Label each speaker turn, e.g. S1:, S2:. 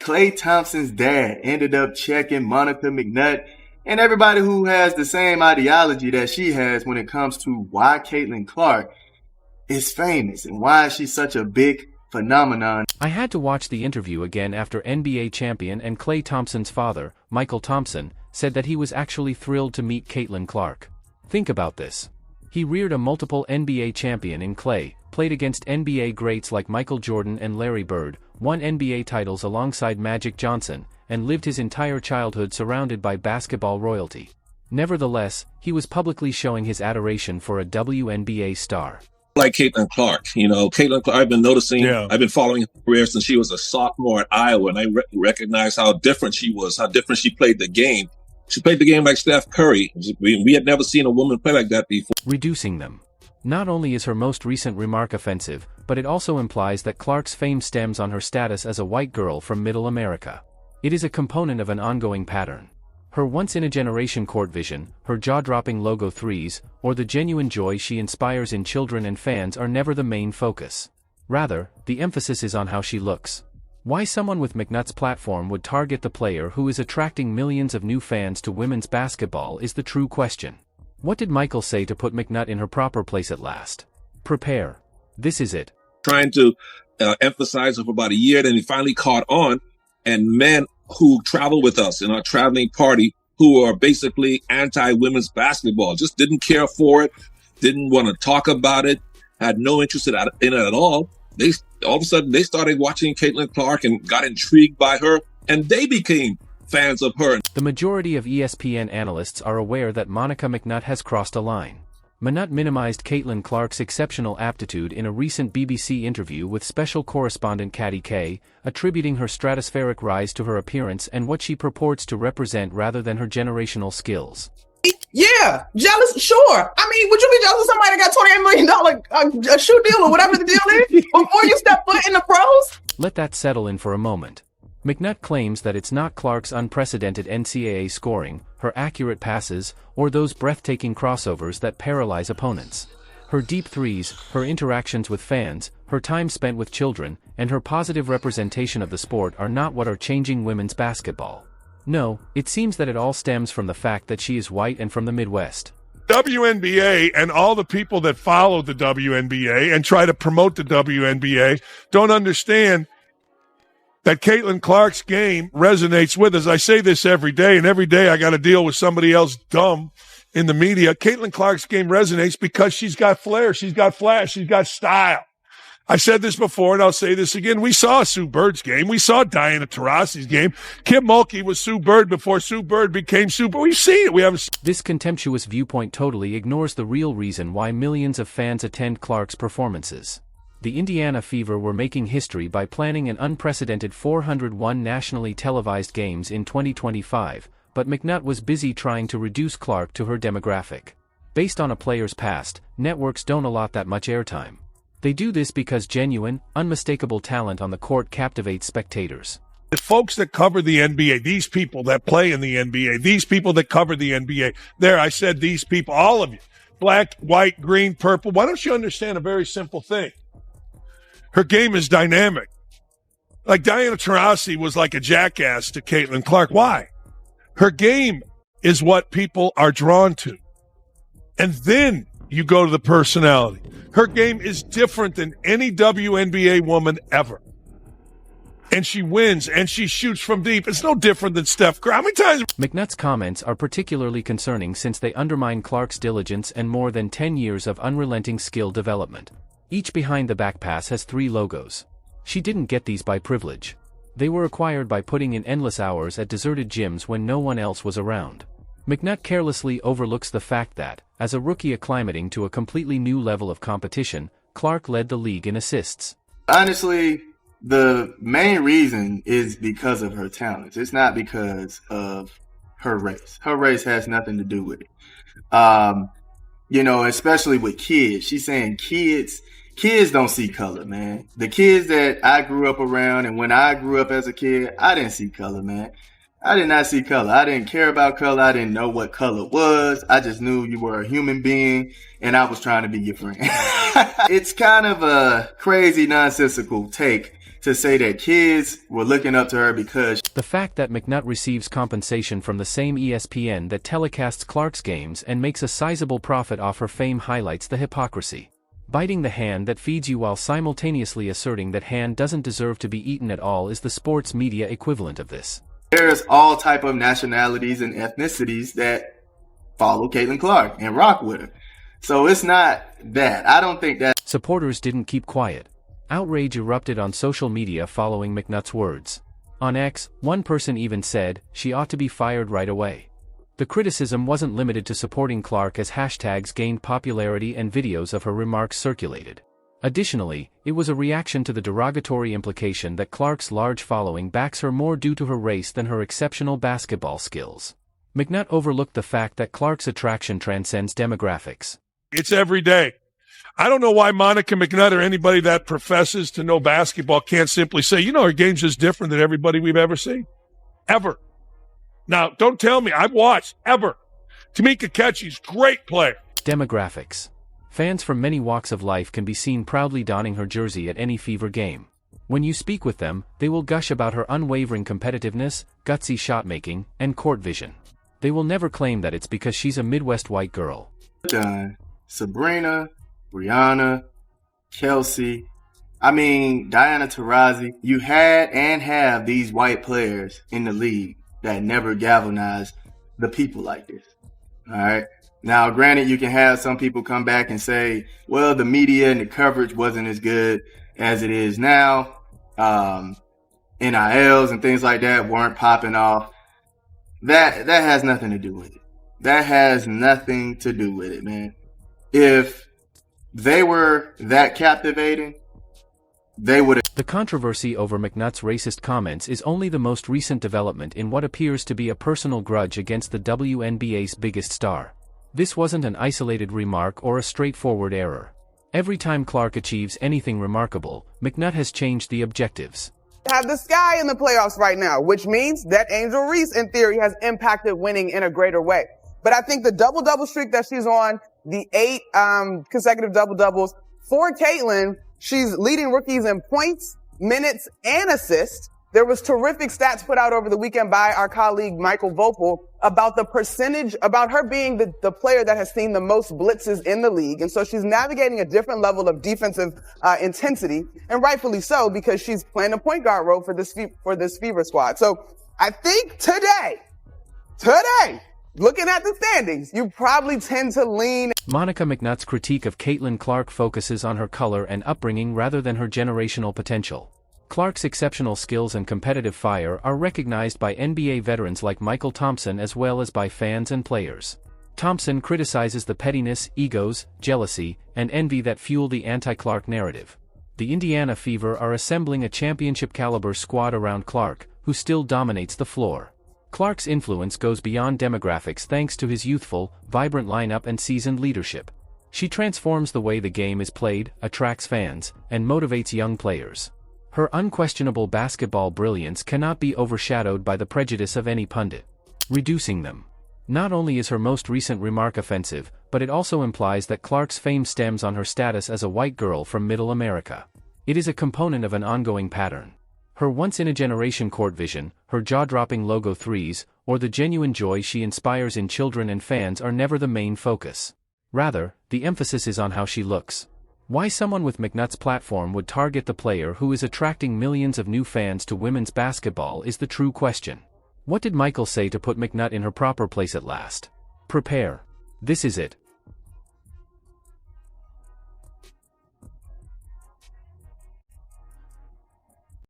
S1: Klay Thompson's dad ended up checking Monica McNutt and everybody who has the same ideology that she has when it comes to why Caitlin Clark is famous and why she's such a big phenomenon.
S2: I had to watch the interview again after NBA champion and Klay Thompson's father, Mychal Thompson, said that he was actually thrilled to meet Caitlin Clark. Think about this. He reared a multiple NBA champion in Klay, played against NBA greats like Michael Jordan and Larry Bird, won NBA titles alongside Magic Johnson, and lived his entire childhood surrounded by basketball royalty. Nevertheless, he was publicly showing his adoration for a WNBA star.
S3: Like Caitlin Clark, Caitlin Clark, I've been noticing, I've been following her career since she was a sophomore at Iowa, and I recognized how different she was, how different she played the game. She played the game like Steph Curry. We had never seen a woman play like that before.
S2: Reducing them. Not only is her most recent remark offensive, but it also implies that Clark's fame stems on her status as a white girl from Middle America. It is a component of an ongoing pattern. Her once-in-a-generation court vision, her jaw-dropping logo threes, or the genuine joy she inspires in children and fans are never the main focus. Rather, the emphasis is on how she looks. Why someone with McNutt's platform would target the player who is attracting millions of new fans to women's basketball is the true question. What did Mychal say to put McNutt in her proper place at last? Prepare. This is it.
S3: Trying to emphasize it for about a year, then he finally caught on, and men who travel with us in our traveling party who are basically anti-women's basketball, just didn't care for it, didn't want to talk about it, had no interest in it at all. All of a sudden, they started watching Caitlin Clark and got intrigued by her, and they became fans of her.
S2: The majority of ESPN analysts are aware that Monica McNutt has crossed a line. McNutt minimized Caitlin Clark's exceptional aptitude in a recent BBC interview with special correspondent Caddy Kay, attributing her stratospheric rise to her appearance and what she purports to represent rather than her generational skills.
S4: Yeah, jealous, sure. I mean, would you be jealous of somebody that got $28 million a shoe deal or whatever the deal is before you step foot in the pros?
S2: Let that settle in for a moment. McNutt claims that it's not Clark's unprecedented NCAA scoring, her accurate passes, or those breathtaking crossovers that paralyze opponents. Her deep threes, her interactions with fans, her time spent with children, and her positive representation of the sport are not what are changing women's basketball. No, it seems that it all stems from the fact that she is white and from the Midwest.
S5: WNBA and all the people that follow the WNBA and try to promote the WNBA don't understand that Caitlin Clark's game resonates with us. I say this every day, and every day I got to deal with somebody else dumb in the media. Caitlin Clark's game resonates because she's got flair, she's got flash, she's got style. I said this before, and I'll say this again. We saw Sue Bird's game. We saw Diana Taurasi's game. Kim Mulkey was Sue Bird before Sue Bird became Sue Bird. We've seen it.
S2: This contemptuous viewpoint totally ignores the real reason why millions of fans attend Clark's performances. The Indiana Fever were making history by planning an unprecedented 401 nationally televised games in 2025, but McNutt was busy trying to reduce Clark to her demographic. Based on a player's past, networks don't allot that much airtime. They do this because genuine, unmistakable talent on the court captivates spectators.
S5: The folks that cover the NBA, these people that play in the NBA, these people that cover the NBA, there, I said these people, all of you, black, white, green, purple. Why don't you understand a very simple thing? Her game is dynamic. Like Diana Taurasi was like a jackass to Caitlin Clark. Why? Her game is what people are drawn to. And then you go to the personality. Her game is different than any WNBA woman ever. And she wins, and she shoots from deep. It's no different than Steph Curry. How many times?
S2: McNutt's comments are particularly concerning since they undermine Clark's diligence and more than 10 years of unrelenting skill development. Each behind-the-back pass has 3 logos. She didn't get these by privilege. They were acquired by putting in endless hours at deserted gyms when no one else was around. McNutt carelessly overlooks the fact that, as a rookie acclimating to a completely new level of competition, Clark led the league in assists.
S1: Honestly, the main reason is because of her talents. It's not because of her race. Her race has nothing to do with it. Especially with kids. She's saying kids don't see color, man. The kids that I grew up around, and when I grew up as a kid, I didn't see color, man. I did not see color. I didn't care about color. I didn't know what color was. I just knew you were a human being, and I was trying to be your friend. It's kind of a crazy, nonsensical take to say that kids were looking up to her because
S2: The fact that McNutt receives compensation from the same ESPN that telecasts Clark's games and makes a sizable profit off her fame highlights the hypocrisy. Biting the hand that feeds you while simultaneously asserting that hand doesn't deserve to be eaten at all is the sports media equivalent of this.
S1: there's all type of nationalities and ethnicities that follow Caitlin Clark and rock with her. So it's not that. I don't think that.
S2: Supporters didn't keep quiet. Outrage erupted on social media following McNutt's words. On X, one person even said, she ought to be fired right away. The criticism wasn't limited to supporting Clark as hashtags gained popularity and videos of her remarks circulated. Additionally, it was a reaction to the derogatory implication that Clark's large following backs her more due to her race than her exceptional basketball skills. McNutt overlooked the fact that Clark's attraction transcends demographics.
S5: It's every day. I don't know why Monica McNutt or anybody that professes to know basketball can't simply say, her game's just different than everybody we've ever seen. Ever. Now, don't tell me. I've watched. Ever. Tamika Catchy's great player.
S2: Demographics. Fans from many walks of life can be seen proudly donning her jersey at any Fever game. When you speak with them, they will gush about her unwavering competitiveness, gutsy shot-making, and court vision. They will never claim that it's because she's a Midwest white girl.
S1: Sabrina, Brianna, Kelsey, Diana Taurasi. You had and have these white players in the league that never galvanize the people like this. All right. Now, granted, you can have some people come back and say, well, the media and the coverage wasn't as good as it is now. NILs and things like that weren't popping off. That has nothing to do with it. That has nothing to do with it, man. If they were that captivating, they would have.
S2: The controversy over McNutt's racist comments is only the most recent development in what appears to be a personal grudge against the WNBA's biggest star. This wasn't an isolated remark or a straightforward error. Every time Clark achieves anything remarkable, McNutt has changed the objectives.
S4: Have the Sky in the playoffs right now, which means that Angel Reese, in theory, has impacted winning in a greater way. But I think the double-double streak that she's on, the 8 consecutive double-doubles, for Caitlin, she's leading rookies in points, minutes, and assists. There was terrific stats put out over the weekend by our colleague Mychal Thompson about the percentage, about her being the player that has seen the most blitzes in the league. And so she's navigating a different level of defensive intensity, and rightfully so, because she's playing a point guard role for this Fever squad. So I think today, looking at the standings, you probably tend to lean.
S2: Monica McNutt's critique of Caitlin Clark focuses on her color and upbringing rather than her generational potential. Clark's exceptional skills and competitive fire are recognized by NBA veterans like Mychal Thompson as well as by fans and players. Thompson criticizes the pettiness, egos, jealousy, and envy that fuel the anti-Clark narrative. The Indiana Fever are assembling a championship-caliber squad around Clark, who still dominates the floor. Clark's influence goes beyond demographics thanks to his youthful, vibrant lineup and seasoned leadership. She transforms the way the game is played, attracts fans, and motivates young players. Her unquestionable basketball brilliance cannot be overshadowed by the prejudice of any pundit. Reducing them. Not only is her most recent remark offensive, but it also implies that Clark's fame stems on her status as a white girl from Middle America. It is a component of an ongoing pattern. Her once-in-a-generation court vision, her jaw-dropping logo threes, or the genuine joy she inspires in children and fans are never the main focus. Rather, the emphasis is on how she looks. Why someone with McNutt's platform would target the player who is attracting millions of new fans to women's basketball is the true question. What did Mychal say to put McNutt in her proper place at last? Prepare. This is it.